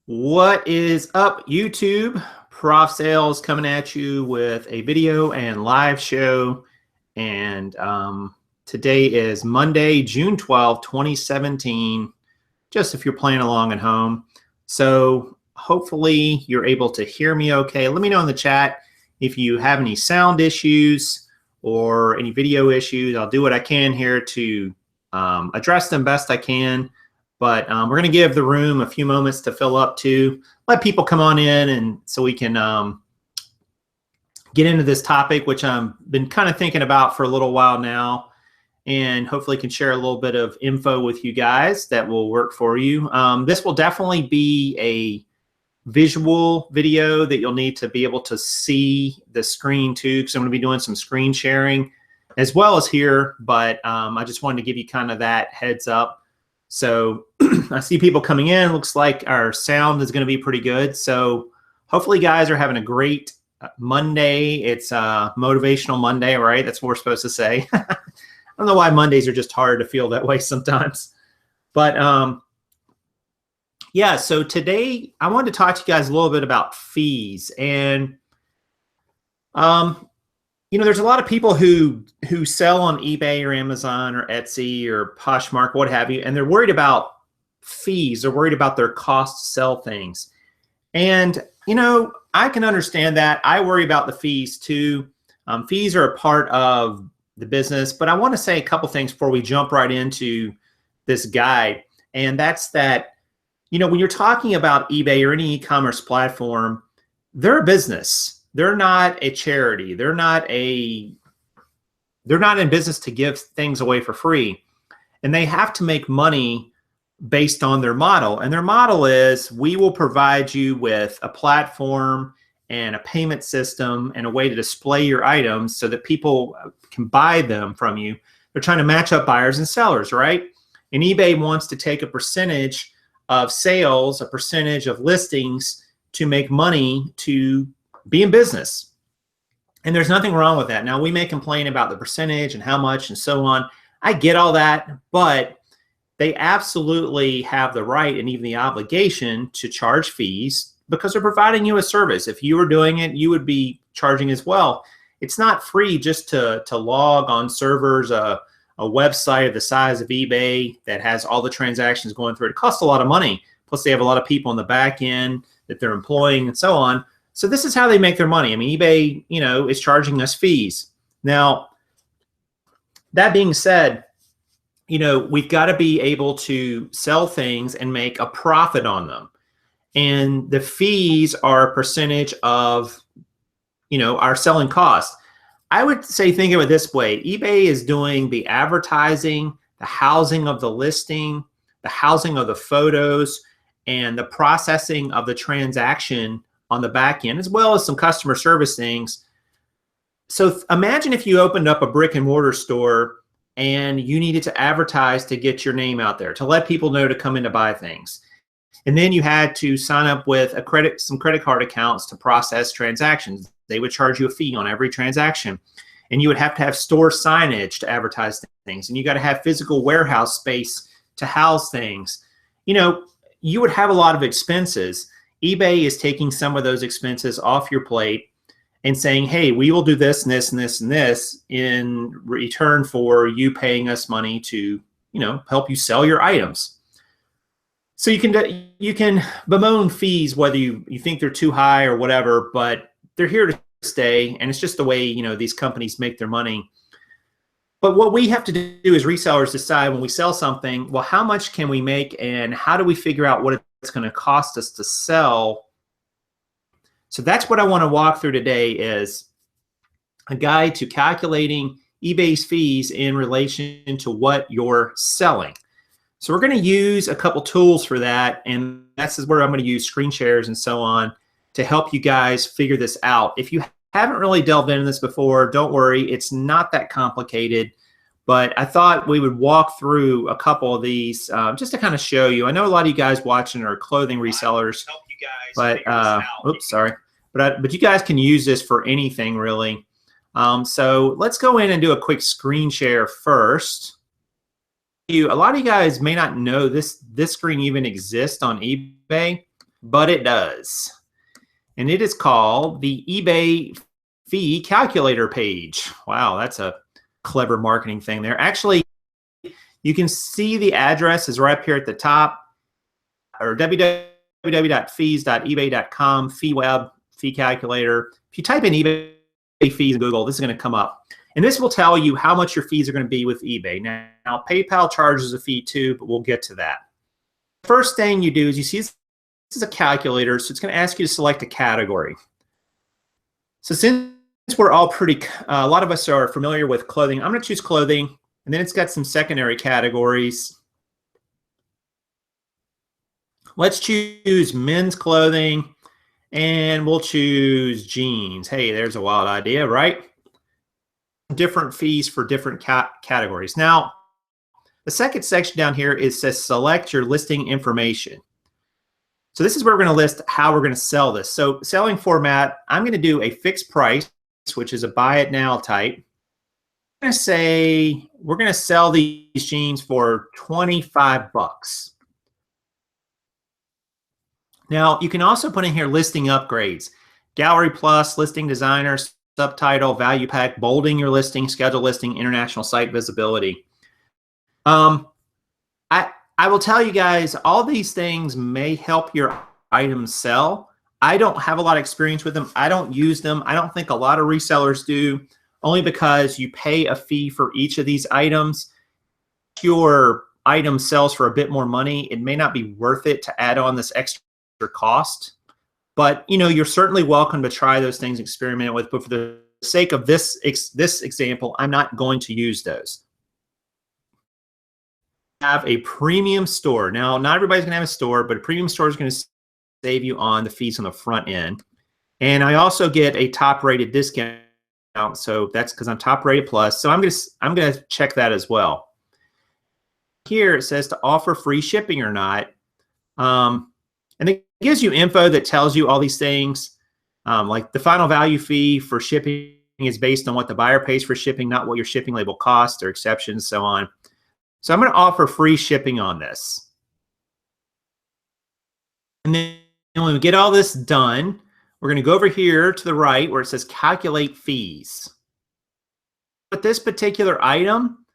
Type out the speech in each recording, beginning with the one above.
What is up, YouTube? Prof Sales coming at you with a video and live show. And today is Monday, June 12, 2017, just if you're playing along at home. So hopefully you're able to hear me okay. Let me know in the chat if you have any sound issues or any video issues. I'll do what I can here to address them best I can. But we're going to give the room a few moments to fill up too. Let people come on in, and so we can get into this topic, which I've been kind of thinking about for a little while now, and hopefully can share a little bit of info with you guys that will work for you. This will definitely be a visual video that you'll need to be able to see the screen too, because I'm going to be doing some screen sharing as well as here. But I just wanted to give you kind of that heads up. So I see people coming in. Looks like our sound is going to be pretty good. So hopefully guys are having a great Monday. It's motivational Monday, right? That's what we're supposed to say. I don't know why Mondays are just hard to feel that way sometimes. But yeah, so today I wanted to talk to you guys a little bit about fees. And you know, there's a lot of people who sell on eBay or Amazon or Etsy or Poshmark, what have you, and they're worried about fees. They're worried about their cost to sell things. And, you know, I can understand that. I worry about the fees too. Fees are a part of the business, but I want to say a couple things before we jump right into this guide. And that's that, you know, when you're talking about eBay or any e-commerce platform, they're a business. They're not a charity. They're not in business to give things away for free. And they have to make money based on their model. And their model is, we will provide you with a platform and a payment system and a way to display your items so that people can buy them from you. They're trying to match up buyers and sellers, right? And eBay wants to take a percentage of sales, a percentage of listings to make money to be in business. And there's nothing wrong with that. Now, we may complain about the percentage and how much and so on. I get all that, but they absolutely have the right and even the obligation to charge fees because they're providing you a service. If you were doing it, you would be charging as well. It's not free just to log on servers, a website of the size of eBay that has all the transactions going through it. It costs a lot of money. Plus, they have a lot of people on the back end that they're employing and so on. So this is how they make their money. I mean, eBay, you know, is charging us fees. Now, that being said, you know, we've got to be able to sell things and make a profit on them. And the fees are a percentage of, you know, our selling costs. I would say, think of it this way. eBay is doing the advertising, the housing of the listing, the housing of the photos, and the processing of the transaction on the back end, as well as some customer service things. So imagine if you opened up a brick and mortar store and you needed to advertise to get your name out there, to let people know to come in to buy things. And then you had to sign up with some credit card accounts to process transactions. They would charge you a fee on every transaction. And you would have to have store signage to advertise things. And you got to have physical warehouse space to house things. You know, you would have a lot of expenses. eBay is taking some of those expenses off your plate and saying, hey, we will do this and this and this and this in return for you paying us money to, you know, help you sell your items. So you can bemoan fees whether you think they're too high or whatever, but they're here to stay, and it's just the way, you know, these companies make their money. But what we have to do as resellers decide when we sell something, well, how much can we make and how do we figure out what it's going to cost us to sell? So that's what I want to walk through today, is a guide to calculating eBay's fees in relation to what you're selling. So we're going to use a couple tools for that, and that's where I'm going to use screen shares and so on to help you guys figure this out. If you haven't really delved into this before, don't worry, it's not that complicated. But I thought we would walk through a couple of these just to kind of show you. I know a lot of you guys watching are clothing resellers, but oops, sorry. But you guys can use this for anything really. So let's go in and do a quick screen share first. A lot of you guys may not know this screen even exists on eBay. but it does. And it is called the eBay fee calculator page. Wow, that's a clever marketing thing there. Actually, you can see the address is right up here at the top, or www.fees.ebay.com, fee web, fee calculator. If you type in eBay fees in Google, this is going to come up. And this will tell you how much your fees are going to be with eBay. Now, PayPal charges a fee too, but we'll get to that. First thing you do is you see this is a calculator, so it's going to ask you to select a category. So since we're all a lot of us are familiar with clothing, I'm going to choose clothing, and then it's got some secondary categories. Let's choose men's clothing, and we'll choose jeans. Hey, there's a wild idea, right? Different fees for different categories. Now, the second section down here says select your listing information. So this is where we're going to list how we're going to sell this. So selling format, I'm going to do a fixed price, which is a buy it now type. I'm going to say we're going to sell these jeans for 25 bucks. Now, you can also put in here listing upgrades, gallery plus, listing designer, subtitle, value pack, bolding your listing, schedule listing, international site visibility. I will tell you guys, all these things may help your items sell. I don't have a lot of experience with them. I don't use them. I don't think a lot of resellers do, only because you pay a fee for each of these items. If your item sells for a bit more money, it may not be worth it to add on this extra cost. But you know, you're certainly welcome to try those things, experiment with. But for the sake of this example, I'm not going to use those. Have a premium store. Now, not everybody's going to have a store, but a premium store is going to save you on the fees on the front end. And I also get a top-rated discount, so that's because I'm top-rated plus. So I'm going to check that as well. Here it says to offer free shipping or not, and it gives you info that tells you all these things, like the final value fee for shipping is based on what the buyer pays for shipping, not what your shipping label costs or exceptions, so on. So I'm going to offer free shipping on this. And then when we get all this done, we're going to go over here to the right where it says calculate fees. But this particular item,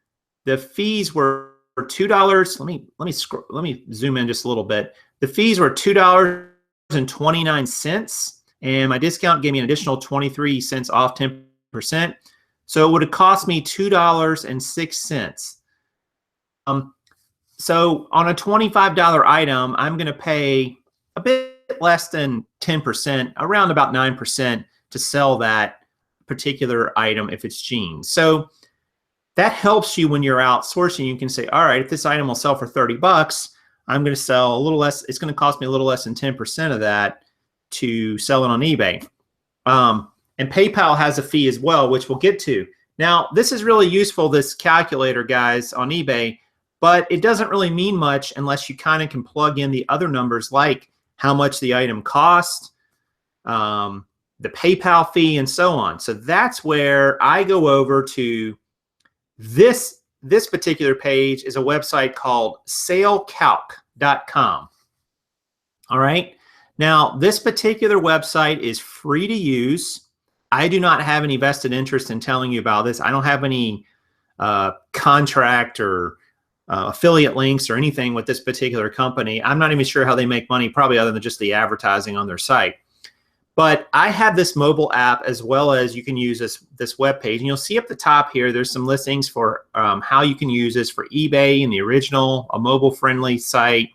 the fees were $2. Let me zoom in just a little bit. The fees were $2.29, and my discount gave me an additional 23 cents off 10%. So it would have cost me $2.06. So on a $25 item, I'm going to pay a bit less than 10%, around about 9% to sell that particular item if it's jeans. So that helps you when you're outsourcing. You can say, all right, if this item will sell for 30 bucks, I'm going to sell a little less. It's going to cost me a little less than 10% of that to sell it on eBay. And PayPal has a fee as well, which we'll get to. Now, this is really useful, this calculator, guys, on eBay. But it doesn't really mean much unless you kind of can plug in the other numbers like how much the item cost, the PayPal fee, and so on. So that's where I go over to this particular page is a website called SaleCalc.com. All right. Now, this particular website is free to use. I do not have any vested interest in telling you about this. I don't have any contract or affiliate links or anything with this particular company. I'm not even sure how they make money, probably other than just the advertising on their site. But I have this mobile app as well as you can use this web page. And you'll see up the top here, there's some listings for how you can use this for eBay and the original, a mobile-friendly site,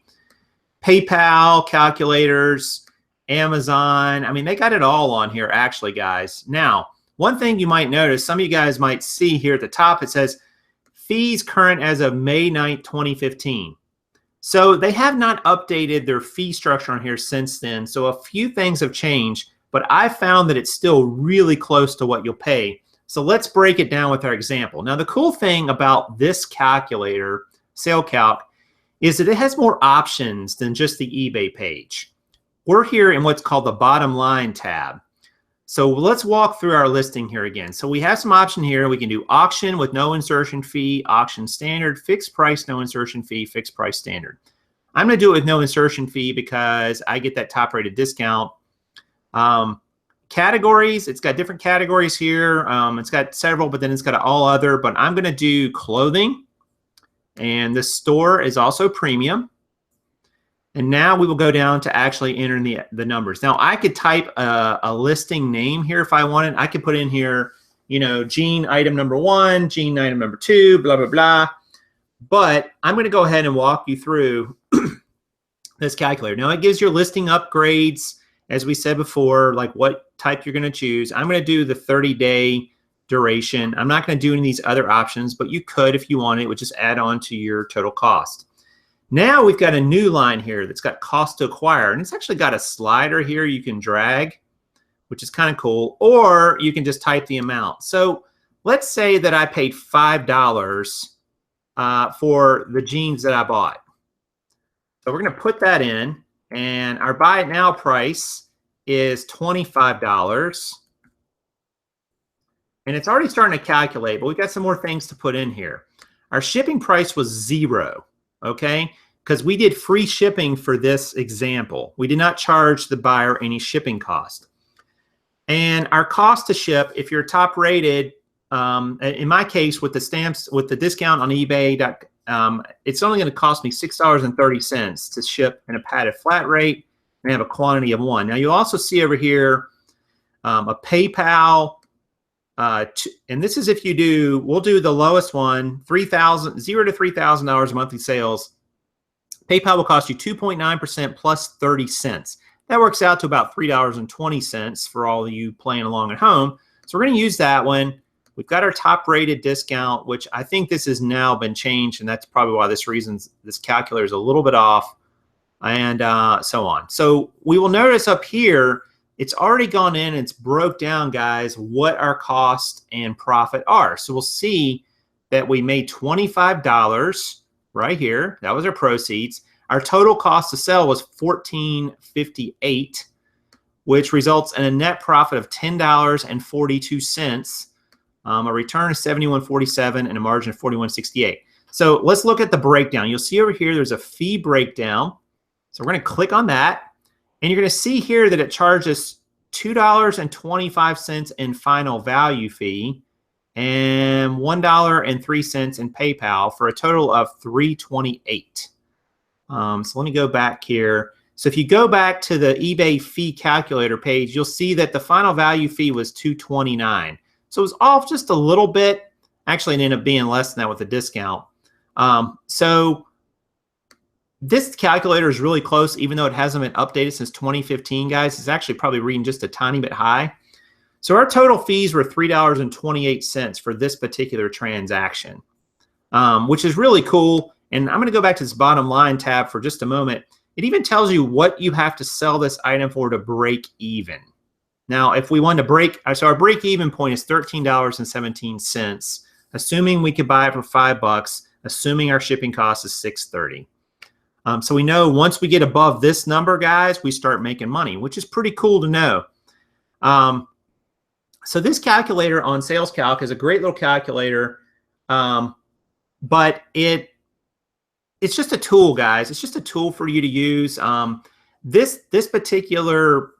PayPal, calculators, Amazon. I mean, they got it all on here, actually, guys. Now, one thing you might notice, some of you guys might see here at the top, it says, fees current as of May 9th, 2015. So they have not updated their fee structure on here since then. So a few things have changed, but I found that it's still really close to what you'll pay. So let's break it down with our example. Now, the cool thing about this calculator, SaleCalc, is that it has more options than just the eBay page. We're here in what's called the bottom line tab. So let's walk through our listing here again. So we have some option here. We can do auction with no insertion fee, auction standard, fixed price, no insertion fee, fixed price standard. I'm going to do it with no insertion fee because I get that top rated discount. Categories, it's got different categories here. It's got several, but then it's got an all other, but I'm going to do clothing. And the store is also premium. And now we will go down to actually enter the numbers. Now I could type a listing name here if I wanted. I could put in here, you know, jean item number 1, jean item number 2, blah, blah, blah. But I'm going to go ahead and walk you through this calculator. Now it gives your listing upgrades, as we said before, like what type you're going to choose. I'm going to do the 30-day duration. I'm not going to do any of these other options, but you could if you wanted. It would just add on to your total cost. Now we've got a new line here that's got cost to acquire, and it's actually got a slider here you can drag, which is kind of cool, or you can just type the amount. So let's say that I paid $5 for the jeans that I bought. So we're going to put that in, and our buy it now price is $25. And it's already starting to calculate, but we've got some more things to put in here. Our shipping price was 0. Okay, because we did free shipping for this example. We did not charge the buyer any shipping cost. And our cost to ship, if you're top rated, in my case with the stamps, with the discount on eBay, it's only going to cost me $6.30 to ship in a padded flat rate and have a quantity of 1. Now you also see over here a PayPal, and this is if you do, we'll do the lowest one, $0 to $3,000 monthly sales. PayPal will cost you 2.9% plus 30 cents. That works out to about $3.20 for all of you playing along at home. So we're going to use that one. We've got our top rated discount, which I think this has now been changed, and that's probably why this calculator is a little bit off, and so on. So we will notice up here, it's already gone in and it's broke down, guys, what our cost and profit are. So we'll see that we made $25 right here. That was our proceeds. Our total cost to sell was $14.58, which results in a net profit of $10.42, a return of $71.47, and a margin of $41.68. So let's look at the breakdown. You'll see over here there's a fee breakdown. So we're going to click on that. And you're going to see here that it charges $2.25 in final value fee and $1.03 in PayPal for a total of $3.28. So let me go back here. So if you go back to the eBay fee calculator page, you'll see that the final value fee was $2.29. So it was off just a little bit. Actually, it ended up being less than that with a discount. So this calculator is really close, even though it hasn't been updated since 2015, guys. It's actually probably reading just a tiny bit high. So our total fees were $3.28 for this particular transaction, which is really cool. And I'm going to go back to this bottom line tab for just a moment. It even tells you what you have to sell this item for to break even. Now, if we wanted to break, so our break even point is $13.17, assuming we could buy it for $5, assuming our shipping cost is $6.30. So we know once we get above this number, guys, we start making money, which is pretty cool to know. So this calculator on SaleCalc is a great little calculator, but it's just a tool, guys. It's just a tool for you to use. This particular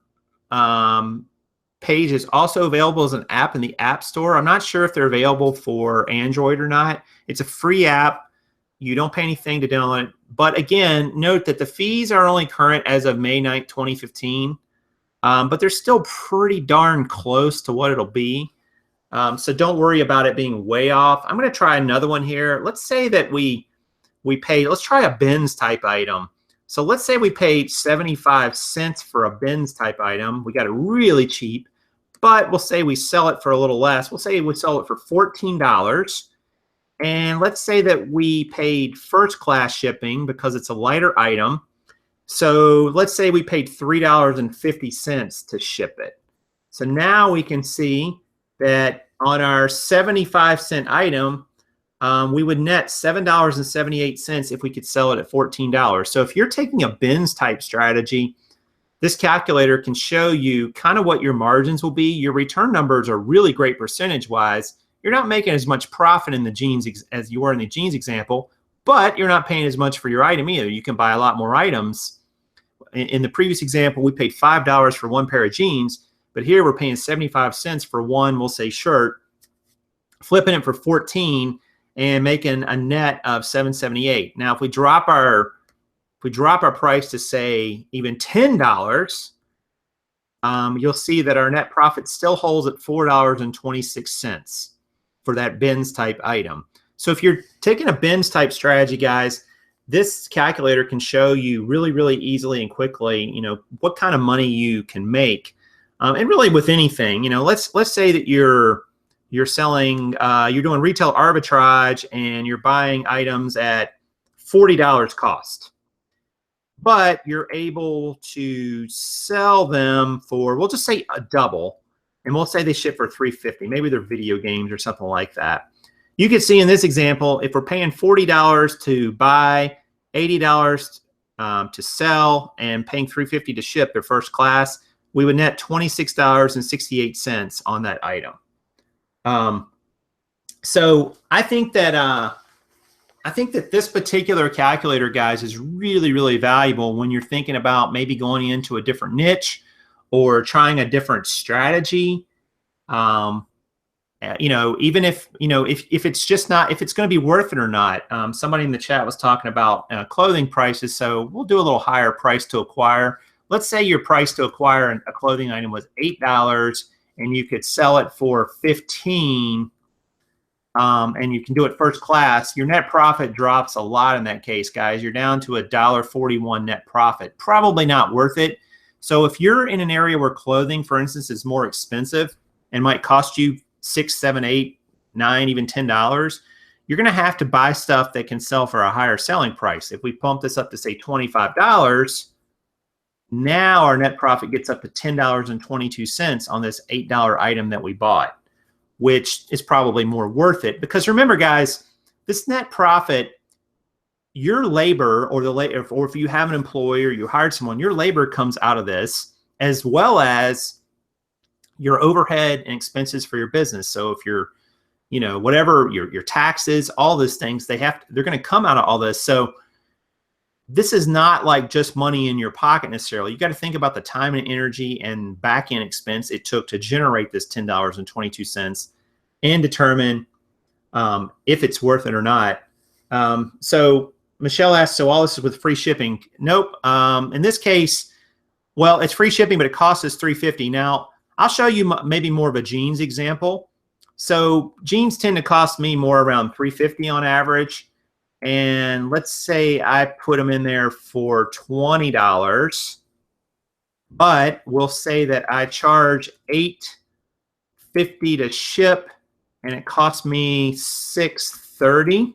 page is also available as an app in the App Store. I'm not sure if they're available for Android or not. It's a free app. You don't pay anything to download it. But again, note that the fees are only current as of May 9th, 2015. But they're still pretty darn close to what it'll be. So don't worry about it being way off. I'm going to try another one here. Let's say that we pay, let's try a bins type item. So let's say we paid 75 cents for a bins type item. We got it really cheap, but we'll say we sell it for a little less. We'll say we sell it for $14. And let's say that we paid first class shipping because it's a lighter item. So let's say we paid $3.50 to ship it. So now we can see that on our 75-cent item, we would net $7.78 if we could sell it at $14. So if you're taking a bins type strategy, this calculator can show you kind of what your margins will be. Your return numbers are really great percentage-wise. You're not making as much profit in the jeans as you were in the jeans example, but you're not paying as much for your item either. You can buy a lot more items. In the previous example, we paid $5 for one pair of jeans, but here we're paying 75 cents for one, we'll say shirt, flipping it for 14 and making a net of $7.78. Now, if we drop our price to say even $10, you'll see that our net profit still holds at $4.26 for that bins type item. So if you're taking a bins type strategy, guys, this calculator can show you really, really easily and quickly, you know, what kind of money you can make. And really with anything, you know, let's say that you're selling, you're doing retail arbitrage and you're buying items at $40 cost, but you're able to sell them for, we'll just say a double, and we'll say they ship for $3.50. Maybe they're video games or something like that. You can see in this example, if we're paying $40 to buy, $80 to sell, and paying $3.50 to ship their first class, we would net $26.68 on that item. So I think that this particular calculator, guys, is really, really valuable when you're thinking about maybe going into a different niche or trying a different strategy. You know, even if, you know, if it's just not, if it's going to be worth it or not. Somebody in the chat was talking about clothing prices. So we'll do a little higher price to acquire. Let's say your price to acquire a clothing item was $8 and you could sell it for $15, and you can do it first class. Your net profit drops a lot in that case, guys. You're down to $1.41 net profit. Probably not worth it. So if you're in an area where clothing, for instance, is more expensive and might cost you $6, $7, $8, $9, even $10, you're going to have to buy stuff that can sell for a higher selling price. If we pump this up to say $25, now our net profit gets up to $10.22 on this $8 item that we bought, which is probably more worth it. Because remember, guys, this net profit, your labor or if you have an employee or you hired someone, your labor comes out of this, as well as your overhead and expenses for your business. So if you're, you know, whatever your taxes, all those things, they're going to come out of all this. So this is not like just money in your pocket necessarily. You got to think about the time and energy and back end expense it took to generate this $10.22 and determine if it's worth it or not. So Michelle asked, so all this is with free shipping? Nope. In this case, well, it's free shipping, but it costs us $3.50. Now, I'll show you maybe more of a jeans example. So jeans tend to cost me more around $3.50 on average. And let's say I put them in there for $20, but we'll say that I charge $8.50 to ship, and it costs me $6.30.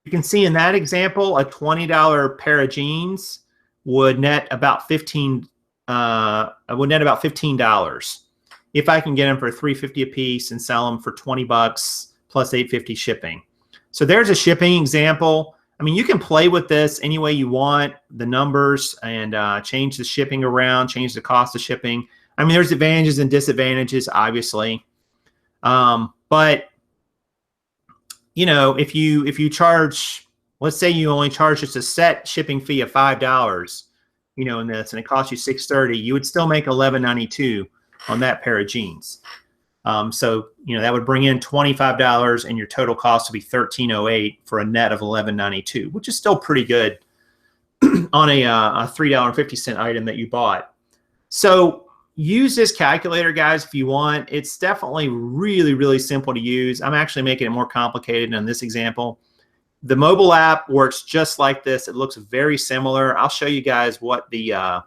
You can see in that example, a $20 pair of jeans would net about $15. Would net about $15 if I can get them for $3.50 a piece and sell them for $20 plus $8.50 shipping. So there's a shipping example. I mean, you can play with this any way you want, the numbers, and change the shipping around, change the cost of shipping. I mean, there's advantages and disadvantages, obviously. But you know, if you charge, let's say you only charge just a set shipping fee of $5, you know, in this, and it costs you $6.30, you would still make $11.92 on that pair of jeans. So, you know, that would bring in $25 and your total cost would be $13.08 for a net of $11.92, which is still pretty good on a $3.50 item that you bought. So use this calculator, guys, if you want. It's definitely really, really simple to use. I'm actually making it more complicated in this example. The mobile app works just like this. It looks very similar. I'll show you guys what the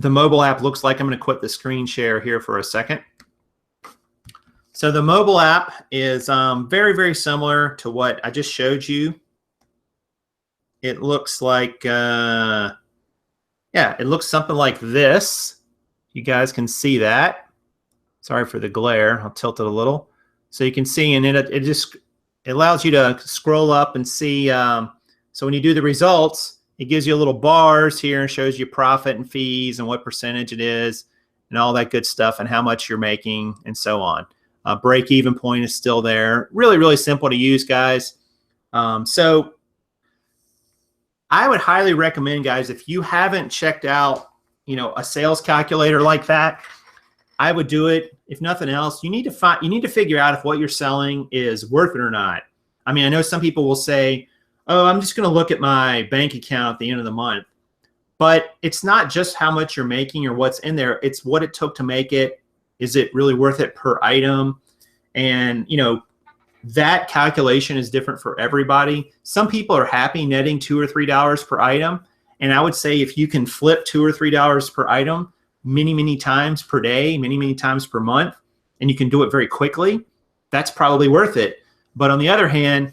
mobile app looks like. I'm going to quit the screen share here for a second. So the mobile app is very, very similar to what I just showed you. It looks like, yeah, it looks something like this. You guys can see that. Sorry for the glare. I'll tilt it a little. So you can see, and it allows you to scroll up and see. So when you do the results, it gives you little bars here and shows you profit and fees and what percentage it is and all that good stuff and how much you're making and so on. break-even point is still there. Really, really simple to use, guys. So I would highly recommend, guys, if you haven't checked out, a sales calculator like that, I would do it. If nothing else, you need to figure out if what you're selling is worth it or not. I mean, I know some people will say, oh, I'm just going to look at my bank account at the end of the month. But it's not just how much you're making or what's in there. It's what it took to make it. Is it really worth it per item? And, that calculation is different for everybody. Some people are happy netting $2 or $3 per item. And I would say if you can flip $2 or $3 per item many, many times per day, many, many times per month, and you can do it very quickly, that's probably worth it. But on the other hand,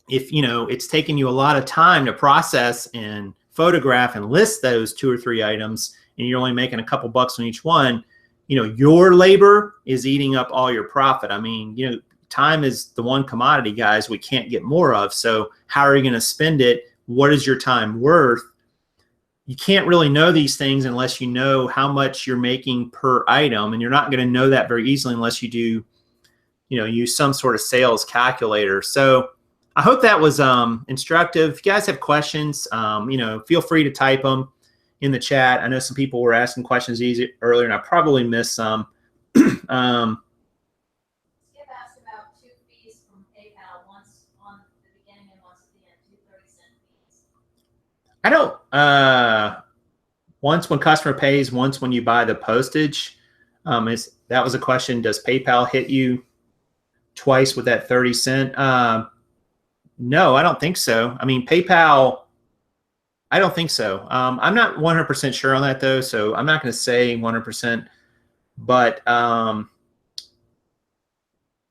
if it's taking you a lot of time to process and photograph and list those 2 or 3 items, and you're only making a couple bucks on each one, your labor is eating up all your profit. I mean, time is the one commodity, guys, we can't get more of. So how are you going to spend it? What is your time worth? You can't really know these things unless you know how much you're making per item, and you're not going to know that very easily unless you do, use some sort of sales calculator. So I hope that was instructive. If you guys have questions, feel free to type them in the chat. I know some people were asking questions earlier, and I probably missed some. Skip asked about 2 fees from PayPal, once on the beginning and once at the end, 2 30-cent fees. I don't. Once when customer pays, once when you buy the postage. That was a question. Does PayPal hit you twice with that 30-cent? No, I don't think so. I mean, PayPal, I don't think so. I'm not 100% sure on that, though, so I'm not going to say 100%. But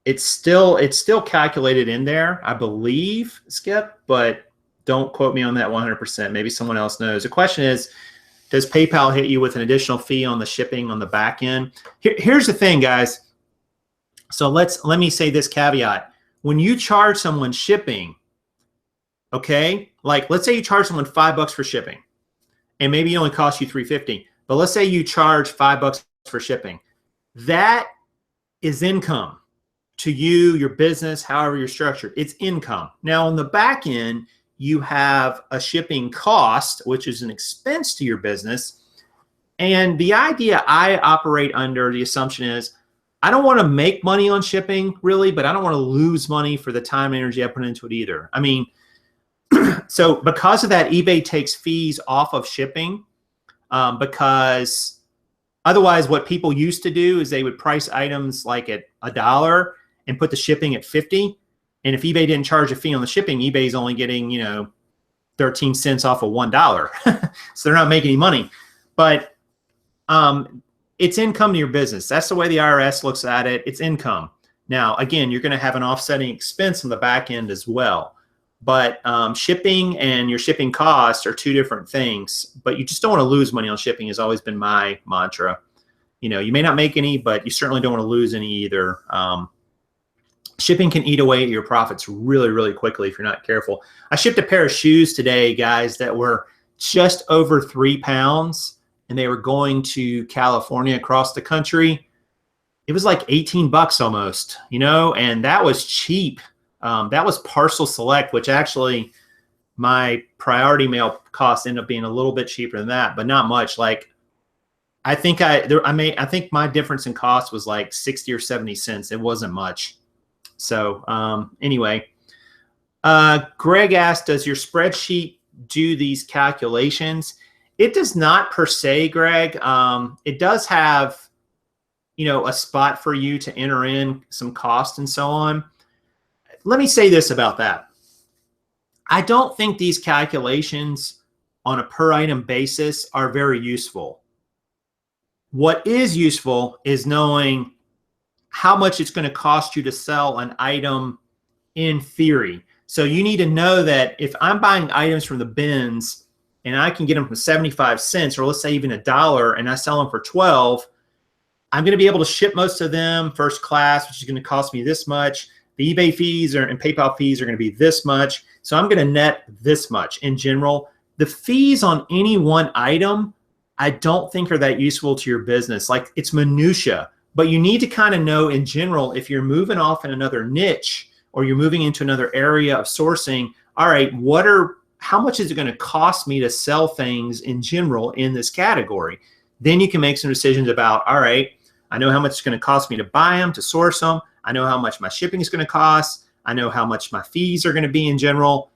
it's still calculated in there, I believe, Skip, but don't quote me on that 100%. Maybe someone else knows. The question is, does PayPal hit you with an additional fee on the shipping on the back end? Here's the thing, guys. So let me say this caveat. When you charge someone shipping, okay, like let's say you charge someone $5 for shipping, and maybe it only costs you $3.50, but let's say you charge $5 for shipping. That is income to you, your business, however you're structured. It's income. Now on the back end, you have a shipping cost, which is an expense to your business. And the idea I operate under, the assumption is, I don't want to make money on shipping, really, but I don't want to lose money for the time and energy I put into it either. I mean, so because of that, eBay takes fees off of shipping because otherwise what people used to do is they would price items like at $1 and put the shipping at 50. And if eBay didn't charge a fee on the shipping, eBay's only getting, 13 cents off of $1. So they're not making any money. But it's income to your business. That's the way the IRS looks at it. It's income. Now, again, you're going to have an offsetting expense on the back end as well. But shipping and your shipping costs are 2 different things. But you just don't want to lose money on shipping has always been my mantra. You may not make any, but you certainly don't want to lose any either. Shipping can eat away at your profits really, really quickly if you're not careful. I shipped a pair of shoes today, guys, that were just over 3 pounds, and they were going to California across the country. It was like 18 bucks almost, and that was cheap. That was parcel select, which actually my priority mail cost ended up being a little bit cheaper than that, but not much. Like I think my difference in cost was like 60 or 70 cents. It wasn't much. So anyway, Greg asked, does your spreadsheet do these calculations? It does not per se, Greg. It does have, a spot for you to enter in some cost and so on. Let me say this about that. I don't think these calculations on a per item basis are very useful. What is useful is knowing how much it's going to cost you to sell an item in theory. So you need to know that if I'm buying items from the bins and I can get them for 75 cents, or let's say even $1, and I sell them for 12, I'm going to be able to ship most of them first class, which is going to cost me this much. The eBay fees and PayPal fees are going to be this much. So I'm going to net this much in general. The fees on any one item, I don't think are that useful to your business. Like it's minutia. But you need to kind of know in general, if you're moving off in another niche or you're moving into another area of sourcing, all right, how much is it going to cost me to sell things in general in this category? Then you can make some decisions about, all right, I know how much it's going to cost me to buy them, to source them. I know how much my shipping is going to cost. I know how much my fees are going to be in general.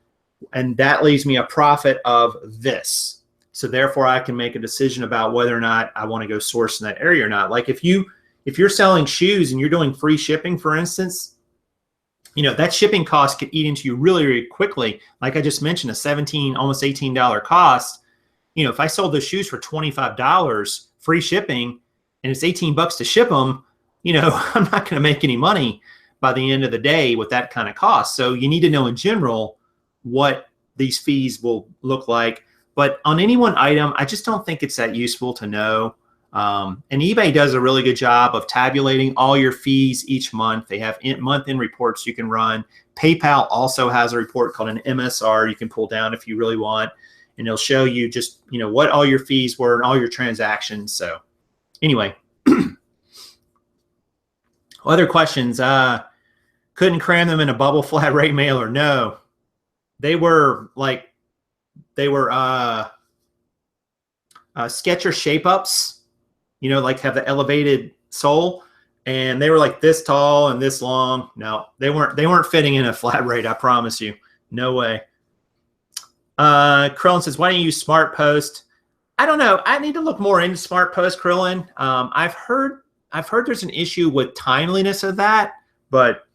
And that leaves me a profit of this. So therefore I can make a decision about whether or not I want to go source in that area or not. Like if you're selling shoes and you're doing free shipping, for instance, that shipping cost could eat into you really, really quickly. Like I just mentioned, a $17, almost $18 cost. If I sold those shoes for $25 free shipping and it's 18 bucks to ship them, I'm not going to make any money by the end of the day with that kind of cost. So you need to know in general what these fees will look like. But on any one item, I just don't think it's that useful to know. And eBay does a really good job of tabulating all your fees each month. They have month-end reports you can run. PayPal also has a report called an MSR you can pull down if you really want. And it'll show you just, what all your fees were and all your transactions. So anyway, other questions. Couldn't cram them in a bubble flat rate mailer. No, they were Sketcher shape-ups. Like have the elevated sole, and they were like this tall and this long. No, they weren't fitting in a flat rate. I promise you, no way. Krillin says, why don't you use Smart Post? I don't know. I need to look more into Smart Post, Krillin. I've heard there's an issue with timeliness of that, but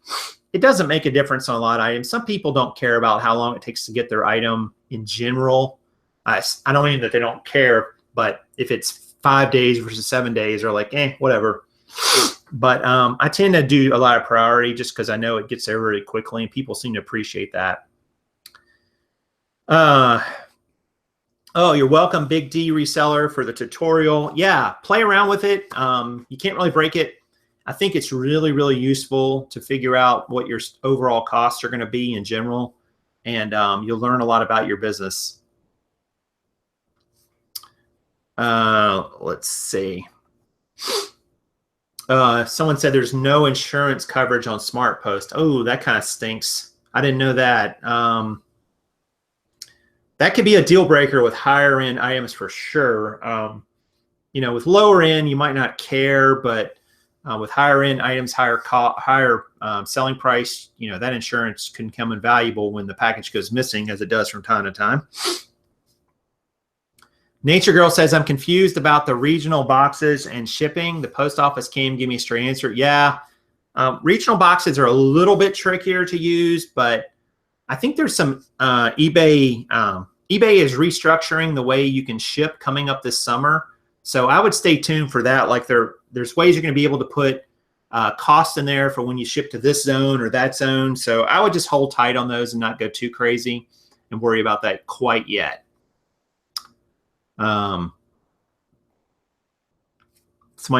it doesn't make a difference on a lot of items. Some people don't care about how long it takes to get their item in general. I don't mean that they don't care, but if it's 5 days versus 7 days, or like, whatever. But I tend to do a lot of priority just because I know it gets there really quickly, and people seem to appreciate that. Oh, you're welcome, Big D Reseller, for the tutorial. Yeah, play around with it. You can't really break it. I think it's really, really useful to figure out what your overall costs are going to be in general, and you'll learn a lot about your business. Let's see. Someone said there's no insurance coverage on Smart Post. Oh, that kind of stinks. I didn't know that. That could be a deal breaker with higher end items for sure. With lower end, you might not care, but with higher end items, higher selling price, that insurance can come invaluable when the package goes missing, as it does from time to time. Nature Girl says, I'm confused about the regional boxes and shipping. The post office can't give me a straight answer. Yeah, regional boxes are a little bit trickier to use, but I think there's some eBay is restructuring the way you can ship coming up this summer. So I would stay tuned for that. Like there's ways you're going to be able to put costs in there for when you ship to this zone or that zone. So I would just hold tight on those and not go too crazy and worry about that quite yet. Somebody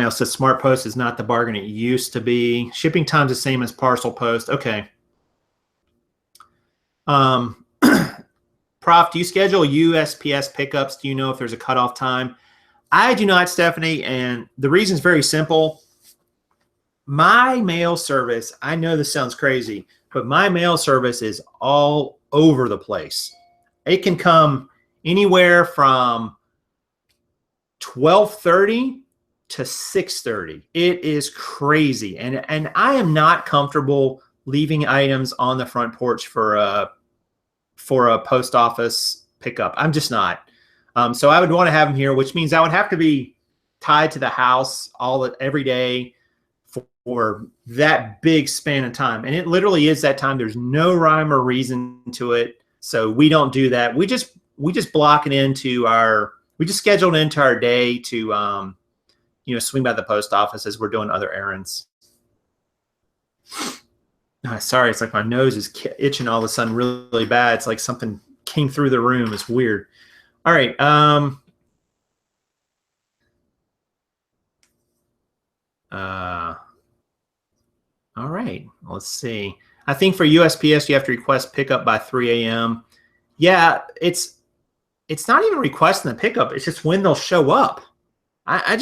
else says Smart Post is not the bargain it used to be. Shipping time's the same as Parcel Post. Okay. Prof, do you schedule USPS pickups? Do you know if there's a cutoff time? I do not, Stephanie, and the reason is very simple. My mail service, I know this sounds crazy, but my mail service is all over the place. It can come anywhere from 12:30 to 6:30. It is crazy, and I am not comfortable leaving items on the front porch for a post office pickup. I'm just not. So I would want to have them here, which means I would have to be tied to the house every day for that big span of time, and it literally is that time. There's no rhyme or reason to it, so we don't do that. We just block it into we just schedule it into our day to swing by the post office as we're doing other errands. Sorry, it's like my nose is itching all of a sudden really bad. It's like something came through the room. It's weird. All right. All right. Let's see. I think for USPS, you have to request pickup by 3 a.m. Yeah, it's not even requesting the pickup. It's just when they'll show up. I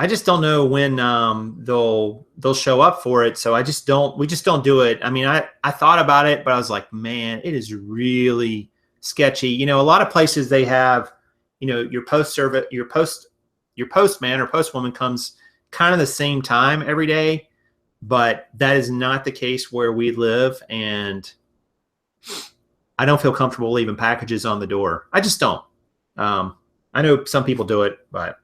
I just don't know when they'll show up for it. So we just don't do it. I mean, I thought about it, but I was like, man, it is really sketchy. You know, a lot of places they have, you know, your postman or postwoman comes kind of the same time every day, but that is not the case where we live, and I don't feel comfortable leaving packages on the door. I just don't. I know some people do it, but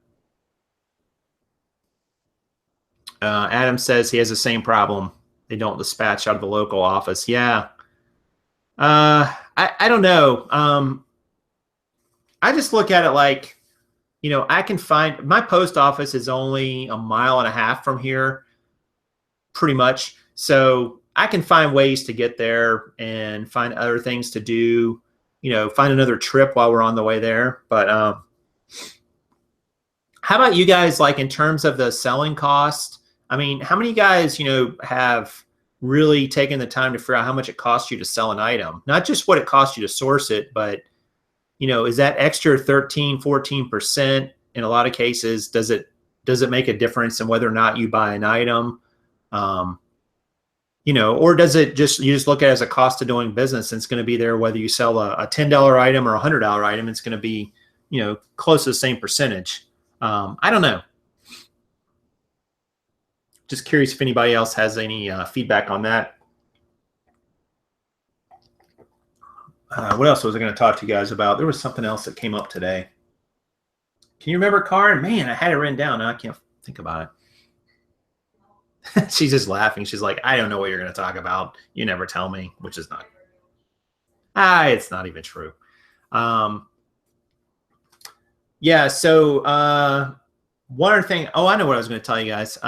Adam says he has the same problem. They don't dispatch out of the local office. Yeah. I don't know. I just look at it like, you know, I can find my post office is only 1.5 miles from here, pretty much. So I can find ways to get there and find other things to do, you know, find another trip while we're on the way there. But how about you guys, like in terms of the selling cost? I mean, how many guys, you know, have really taken the time to figure out how much it costs you to sell an item? Not just what it costs you to source it, but, you know, is that extra 13, 14% in a lot of cases, does it make a difference in whether or not you buy an item? You know, or does it just, you just look at it as a cost of doing business, and it's going to be there whether you sell a $10 item or a $100 item, it's going to be, you know, close to the same percentage. I don't know. Just curious if anybody else has any feedback on that. What else was I going to talk to you guys about? There was something else that came up today. Can you remember, Karen? Man, I had it written down. Now I can't think about it. She's just laughing. She's like, I don't know what you're going to talk about. You never tell me, which is not. It's not even true. Yeah, so one other thing. Oh, I know what I was going to tell you guys.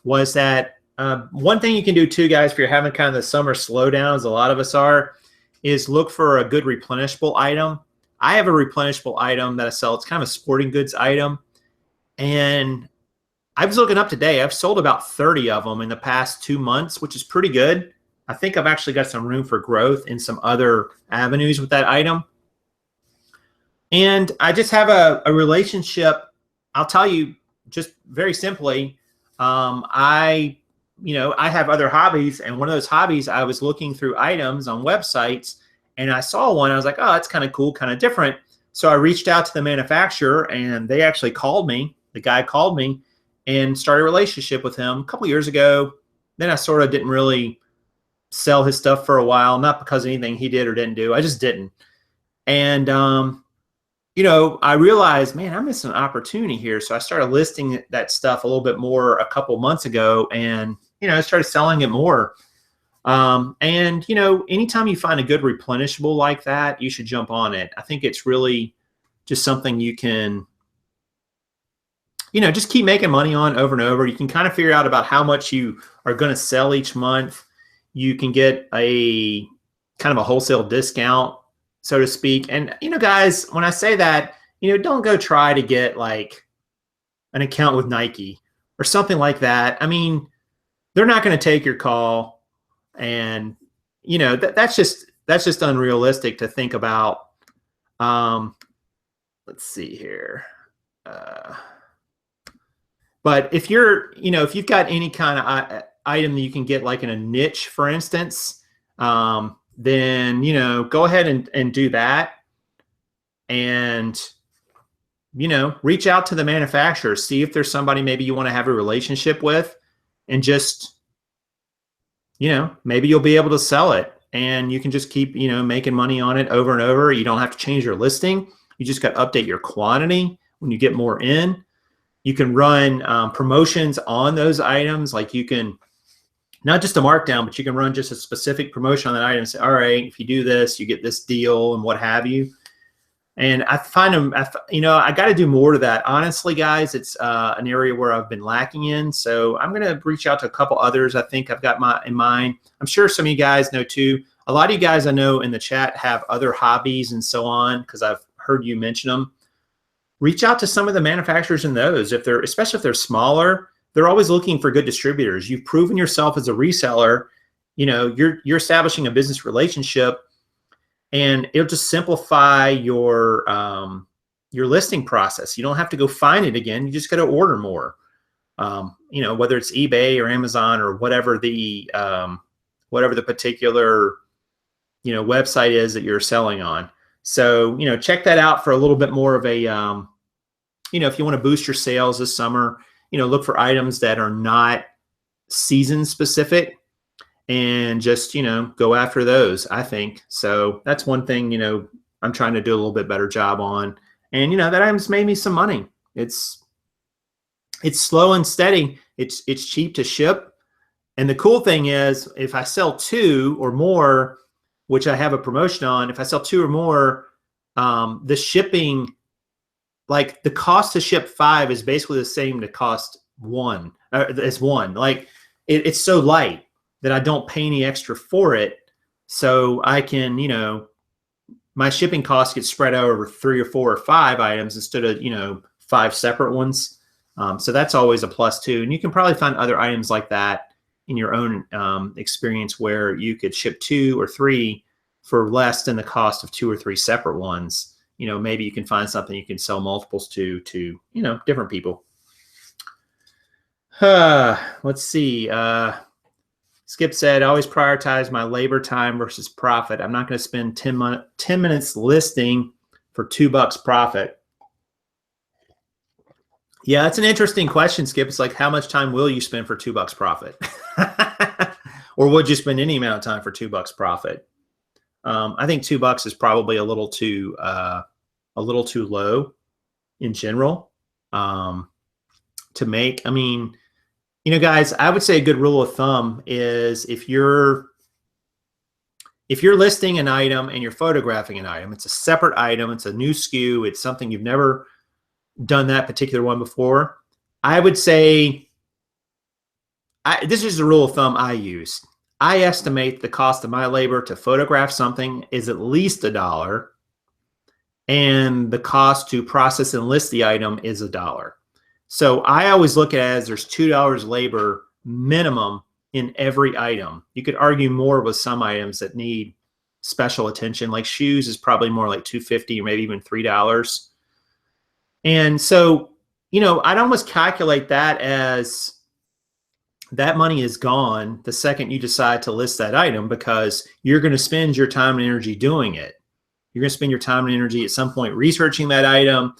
Was that one thing you can do too, guys, if you're having kind of the summer slowdown, as a lot of us are, is look for a good replenishable item. I have a replenishable item that I sell. It's kind of a sporting goods item. And I was looking up today. I've sold about 30 of them in the past 2 months, which is pretty good. I think I've actually got some room for growth in some other avenues with that item. And I just have a relationship. I'll tell you just very simply, I have other hobbies, and one of those hobbies, I was looking through items on websites, and I saw one. I was like, oh, that's kind of cool, kind of different. So I reached out to the manufacturer, and they actually called me. The guy called me and started a relationship with him a couple years ago. Then I sort of didn't really sell his stuff for a while, not because of anything he did or didn't do. I just didn't. And, you know, I realized, man, I'm missing an opportunity here. So I started listing that stuff a little bit more a couple months ago, and, you know, I started selling it more. And, you know, anytime you find a good replenishable like that, you should jump on it. I think it's really just something you can, you know, just keep making money on over and over. You can kind of figure out about how much you are going to sell each month. You can get a kind of a wholesale discount, so to speak. And, you know, guys, when I say that, you know, don't go try to get like an account with Nike or something like that. I mean, they're not going to take your call. And, you know, that's just unrealistic to think about. Let's see here. But if you're, you know, if you've got any kind of item that you can get like in a niche, for instance, then, you know, go ahead and do that. And, you know, reach out to the manufacturer, see if there's somebody maybe you want to have a relationship with, and just, you know, maybe you'll be able to sell it, and you can just keep, you know, making money on it over and over. You don't have to change your listing. You just got to update your quantity when you get more in. You can run promotions on those items. Like you can, not just a markdown, but you can run just a specific promotion on that item and say, all right, if you do this, you get this deal and what have you. And I find them, you know, I got to do more to that. Honestly, guys, it's an area where I've been lacking in. So I'm going to reach out to a couple others I think I've got in mind. I'm sure some of you guys know too. A lot of you guys I know in the chat have other hobbies and so on, because I've heard you mention them. Reach out to some of the manufacturers in those. If they're, especially if they're smaller, they're always looking for good distributors. You've proven yourself as a reseller. You know, you're establishing a business relationship, and it'll just simplify your your listing process. You don't have to go find it again. You just got to order more. You know, whether it's eBay or Amazon or whatever the particular, you know, website is that you're selling on. So, you know, check that out for a little bit more of a, you know, if you want to boost your sales this summer, you know, look for items that are not season specific and just, you know, go after those, I think. So that's one thing, you know, I'm trying to do a little bit better job on. And, you know, that item's made me some money. It's slow and steady. It's cheap to ship. And the cool thing is, if I sell 2 or more, which I have a promotion on, if I sell 2 or more, the shipping, like the cost to ship 5 is basically the same to cost 1 as 1. Like it's so light that I don't pay any extra for it. So I can, you know, my shipping costs get spread out over 3 or 4 or 5 items instead of, you know, 5 separate ones. So that's always a plus too. And you can probably find other items like that in your own experience where you could ship 2 or 3 for less than the cost of 2 or 3 separate ones. You know, maybe you can find something you can sell multiples to, you know, different people. Let's see. Skip said, I always prioritize my labor time versus profit. I'm not going to spend 10 minutes listing for $2 profit. Yeah, that's an interesting question, Skip. It's like, how much time will you spend for $2 profit? Or would you spend any amount of time for $2 profit? I think $2 is probably a little too low in general to make. I mean, you know, guys, I would say a good rule of thumb is if you're listing an item and you're photographing an item, it's a separate item, it's a new SKU, it's something you've never done that particular one before. I would say, this is a rule of thumb I use. I estimate the cost of my labor to photograph something is at least $1, and the cost to process and list the item is $1. So I always look at it as there's $2 labor minimum in every item. You could argue more with some items that need special attention, like shoes is probably more like $2.50 or maybe even $3. And so, you know, I'd almost calculate that as that money is gone the second you decide to list that item, because you're going to spend your time and energy doing it. You're going to spend your time and energy at some point researching that item,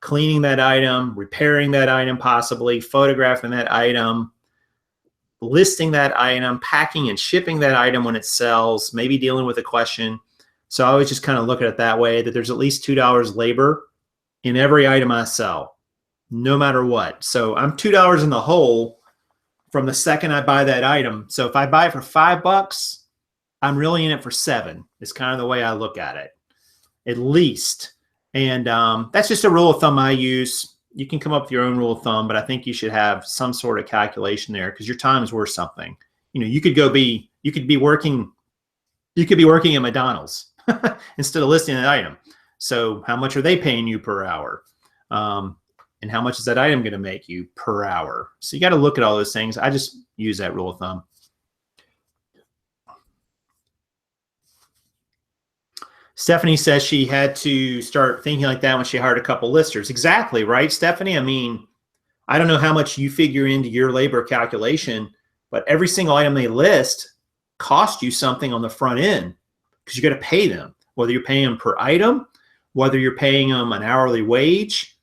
cleaning that item, repairing that item, possibly photographing that item, listing that item, packing and shipping that item when it sells, maybe dealing with a question. So I always just kind of look at it that way, that there's at least $2 labor in every item I sell, no matter what. So I'm $2 in the hole from the second I buy that item. So if I buy it for $5, I'm really in it for $7. It's kind of the way I look at it, at least. And that's just a rule of thumb I use. You can come up with your own rule of thumb, but I think you should have some sort of calculation there, because your time is worth something. You know, you could be working at McDonald's instead of listing an item. So how much are they paying you per hour? And how much is that item going to make you per hour? So you got to look at all those things. I just use that rule of thumb. Stephanie says she had to start thinking like that when she hired a couple listers. Exactly, right, Stephanie? I mean, I don't know how much you figure into your labor calculation, but every single item they list costs you something on the front end, because you got to pay them, whether you're paying them per item, whether you're paying them an hourly wage,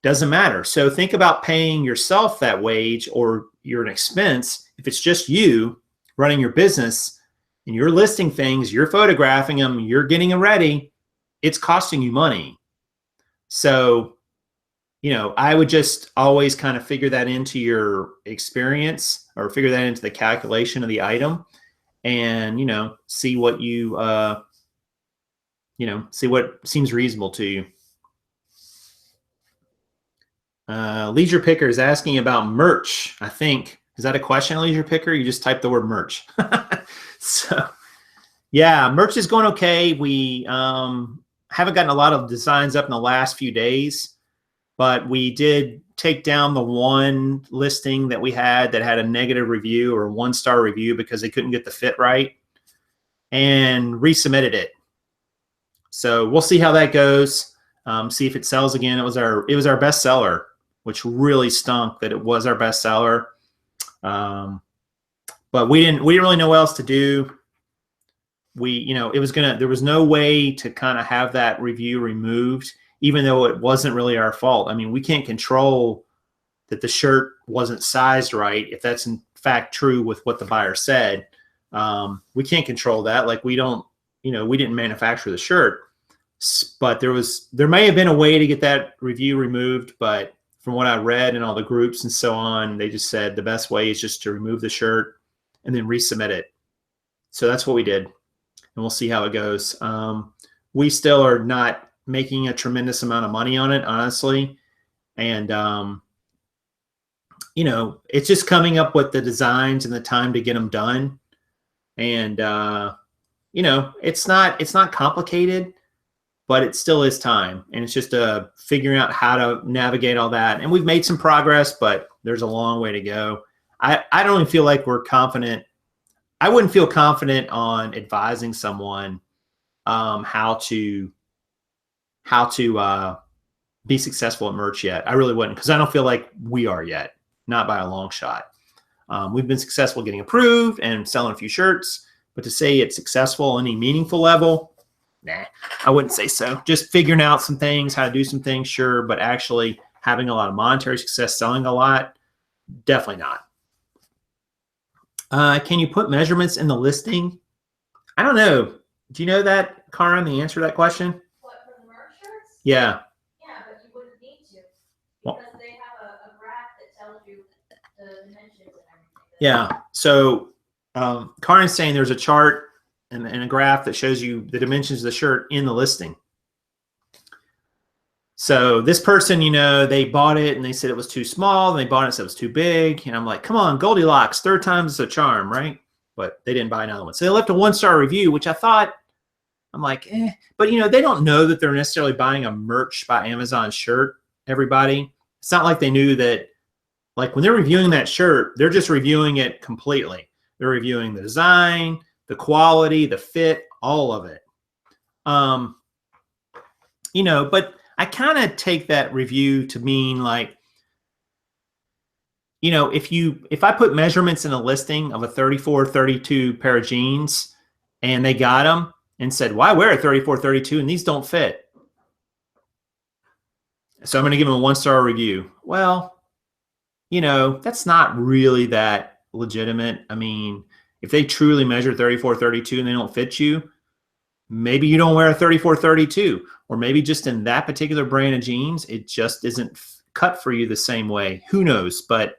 doesn't matter. So think about paying yourself that wage, or you're an expense. If it's just you running your business and you're listing things, you're photographing them, you're getting them ready, it's costing you money. So, you know, I would just always kind of figure that into your experience, or figure that into the calculation of the item, and, you know, see what you, see what seems reasonable to you. Leisure Picker is asking about merch, I think. Is that a question, Leisure Picker? You just typed the word merch. So, yeah, merch is going okay. We haven't gotten a lot of designs up in the last few days, but we did take down the one listing that we had that had a negative review, or a 1-star review, because they couldn't get the fit right, and resubmitted it. So we'll see how that goes. see if it sells again. It was our best seller, which really stunk that it was our best seller. But we didn't really know what else to do. There was no way to kind of have that review removed, even though it wasn't really our fault. I mean, we can't control that the shirt wasn't sized right. If that's in fact true with what the buyer said, we can't control that. Like we didn't manufacture the shirt, but there may have been a way to get that review removed. But from what I read in all the groups and so on, they just said the best way is just to remove the shirt and then resubmit it. So that's what we did. And we'll see how it goes. We still are not making a tremendous amount of money on it, honestly. And, it's just coming up with the designs and the time to get them done. And, it's not complicated, but it still is time. And it's just figuring out how to navigate all that. And we've made some progress, but there's a long way to go. I don't even feel like we're confident. I wouldn't feel confident on advising someone how to be successful at merch yet. I really wouldn't, because I don't feel like we are yet, not by a long shot. We've been successful getting approved and selling a few shirts, but to say it's successful on any meaningful level, nah, I wouldn't say so. Just figuring out some things, how to do some things, sure, but actually having a lot of monetary success, selling a lot, definitely not. Can you put measurements in the listing? I don't know. Do you know that, Karan, the answer to that question? What, for the merch shirts? Yeah. Yeah, but you wouldn't need to, because they have a graph that tells you the dimensions and everything. Yeah. So Karan's saying there's a chart and a graph that shows you the dimensions of the shirt in the listing. So this person, they bought it and they said it was too small, and they bought it and said it was too big. And I'm like, come on, Goldilocks, third time's a charm, right? But they didn't buy another one. So they left a 1-star review, which I thought, I'm like, eh. But, they don't know that they're necessarily buying a merch by Amazon shirt, everybody. It's not like they knew that, like when they're reviewing that shirt, they're just reviewing it completely. They're reviewing the design, the quality, the fit, all of it. But I kind of take that review to mean like, if I put measurements in a listing of a 34, 32 pair of jeans and they got them and said, well, I wear a 34, 32 and these don't fit, so I'm going to give them a 1-star review. Well, that's not really that legitimate. I mean, if they truly measure 34, 32 and they don't fit you, maybe you don't wear a 34, 32, or maybe just in that particular brand of jeans, it just isn't cut for you the same way. Who knows? But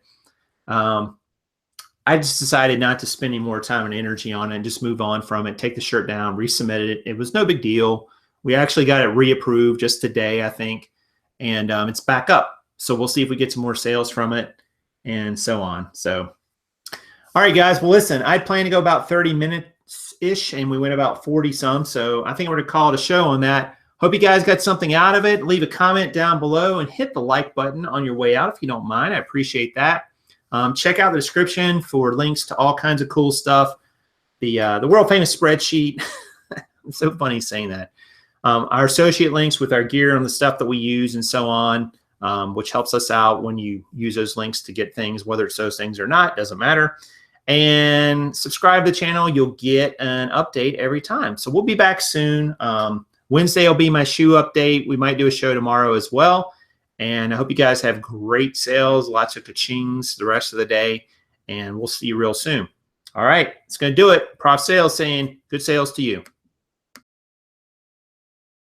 I just decided not to spend any more time and energy on it and just move on from it, take the shirt down, resubmitted it. It was no big deal. We actually got it reapproved just today, I think, and it's back up. So we'll see if we get some more sales from it and so on. So, all right, guys. Well, listen, I planned to go about 30 minutes-ish, and we went about 40-some. So I think we're going to call it a show on that. Hope you guys got something out of it. Leave a comment down below and hit the like button on your way out if you don't mind. I appreciate that. Check out the description for links to all kinds of cool stuff. The world famous spreadsheet. It's so funny saying that. Our associate links with our gear and the stuff that we use and so on, which helps us out when you use those links to get things, whether it's those things or not, doesn't matter. And subscribe to the channel. You'll get an update every time. So we'll be back soon. Wednesday will be my shoe update. We might do a show tomorrow as well. And I hope you guys have great sales, lots of ka-chings the rest of the day, and we'll see you real soon. All right, it's going to do it. Prof Sales saying good sales to you.